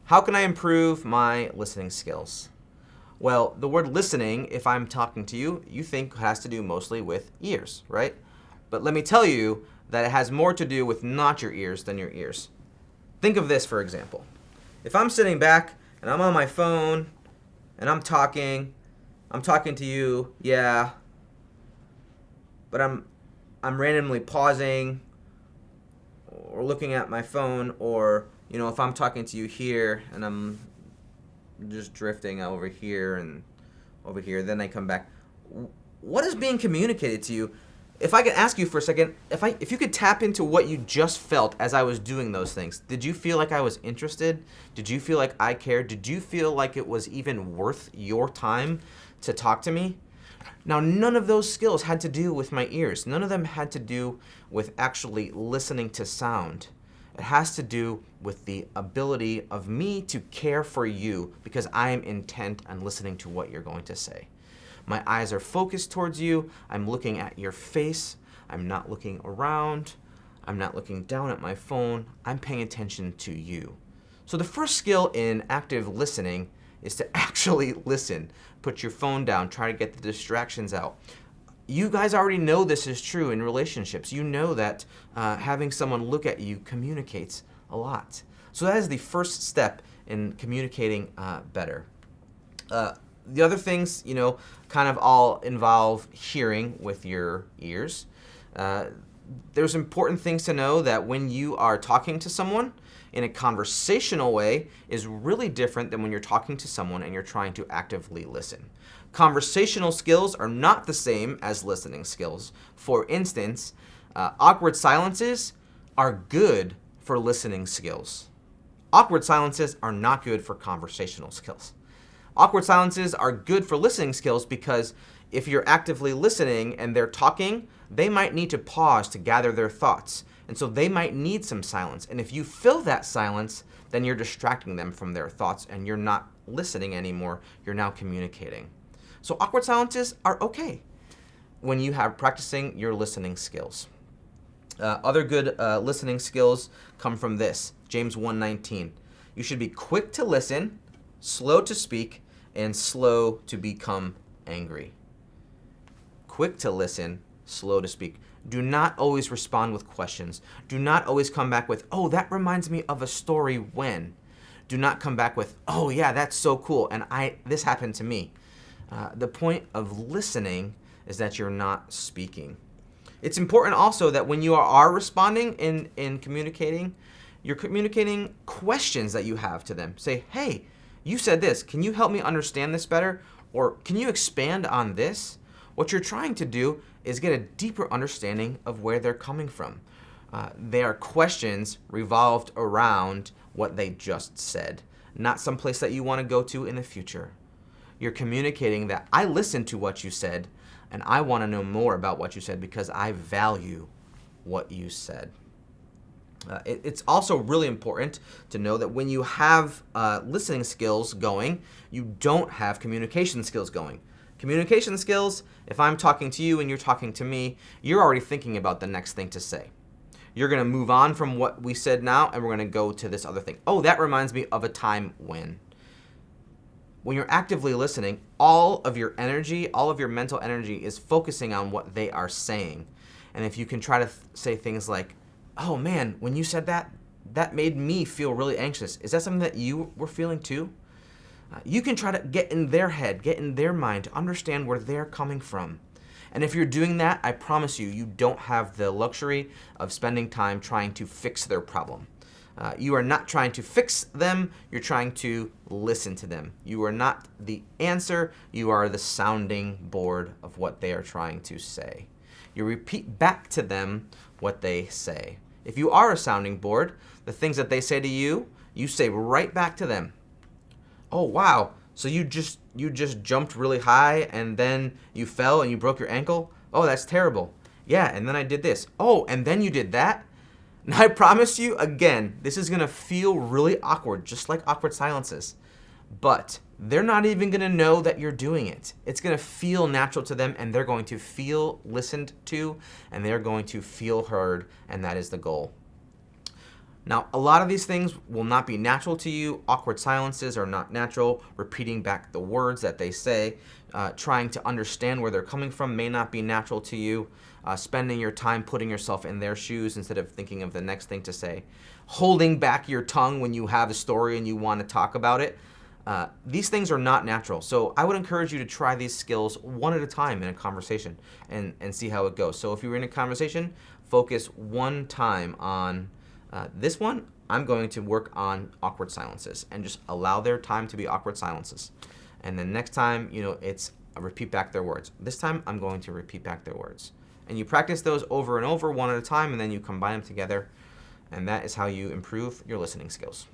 How can I improve my listening skills? Well, the word listening, if I'm talking to you, you think has to do mostly with ears, right? But let me tell you that it has more to do with not your ears than your ears. Think of this, for example. If I'm sitting back and I'm on my phone and I'm talking to you, yeah, but I'm randomly pausing or looking at my phone, or if I'm talking to you here and I'm just drifting over here and over here, then I come back. What is being communicated to you? If I could ask you for a second, if you could tap into what you just felt as I was doing those things, did you feel like I was interested? Did you feel like I cared? Did you feel like it was even worth your time to talk to me? Now, none of those skills had to do with my ears. None of them had to do with actually listening to sound. It has to do with the ability of me to care for you because I am intent on listening to what you're going to say. My eyes are focused towards you. I'm looking at your face. I'm not looking around. I'm not looking down at my phone. I'm paying attention to you. So the first skill in active listening is to actually listen. Put your phone down. Try to get the distractions out. You guys already know this is true in relationships. You know that having someone look at you communicates a lot. So that is the first step in communicating better. The other things, kind of all involve hearing with your ears. There's important things to know that when you are talking to someone in a conversational way is really different than when you're talking to someone and you're trying to actively listen. Conversational skills are not the same as listening skills. For instance, awkward silences are good for listening skills. Awkward silences are not good for conversational skills. Awkward silences are good for listening skills because if you're actively listening and they're talking, they might need to pause to gather their thoughts. And so they might need some silence. And if you fill that silence, then you're distracting them from their thoughts and you're not listening anymore. You're now communicating. So awkward silences are okay when you have practicing your listening skills. Other good listening skills come from this, James 1:19. You should be quick to listen, slow to speak, and slow to become angry. Quick to listen, slow to speak. Do not always respond with questions. Do not always come back with, oh, that reminds me of a story when. Do not come back with, oh yeah, that's so cool, and this happened to me. The point of listening is that you're not speaking. It's important also that when you are responding in communicating, you're communicating questions that you have to them. Say, hey, you said this. Can you help me understand this better? Or can you expand on this? What you're trying to do is get a deeper understanding of where they're coming from. They are questions revolved around what they just said, not someplace that you want to go to in the future. You're communicating that I listened to what you said and I want to know more about what you said because I value what you said. It's also really important to know that when you have listening skills going, you don't have communication skills going. Communication skills, if I'm talking to you and you're talking to me, you're already thinking about the next thing to say. You're going to move on from what we said now and we're going to go to this other thing. Oh, that reminds me of a time when. When you're actively listening, all of your energy, all of your mental energy is focusing on what they are saying. And if you can try to say things like, oh man, when you said that, that made me feel really anxious. Is that something that you were feeling too? You can try to get in their head, get in their mind to understand where they're coming from. And if you're doing that, I promise you, you don't have the luxury of spending time trying to fix their problem. You are not trying to fix them, you're trying to listen to them. You are not the answer, you are the sounding board of what they are trying to say. You repeat back to them what they say. If you are a sounding board, the things that they say to you, you say right back to them. Oh wow, so you just jumped really high and then you fell and you broke your ankle? Oh, that's terrible. Yeah, and then I did this. Oh, and then you did that? Now I promise you, again, this is gonna feel really awkward, just like awkward silences. But they're not even gonna know that you're doing it. It's gonna feel natural to them and they're going to feel listened to and they're going to feel heard, and that is the goal. Now, a lot of these things will not be natural to you. Awkward silences are not natural. Repeating back the words that they say, trying to understand where they're coming from may not be natural to you. Spending your time putting yourself in their shoes instead of thinking of the next thing to say. Holding back your tongue when you have a story and you want to talk about it. These things are not natural. So I would encourage you to try these skills one at a time in a conversation and see how it goes. So if you're in a conversation, focus one time on this one. I'm going to work on awkward silences and just allow their time to be awkward silences. And then next time, it's repeat back their words. This time I'm going to repeat back their words. And you practice those over and over one at a time, and then you combine them together. And that is how you improve your listening skills.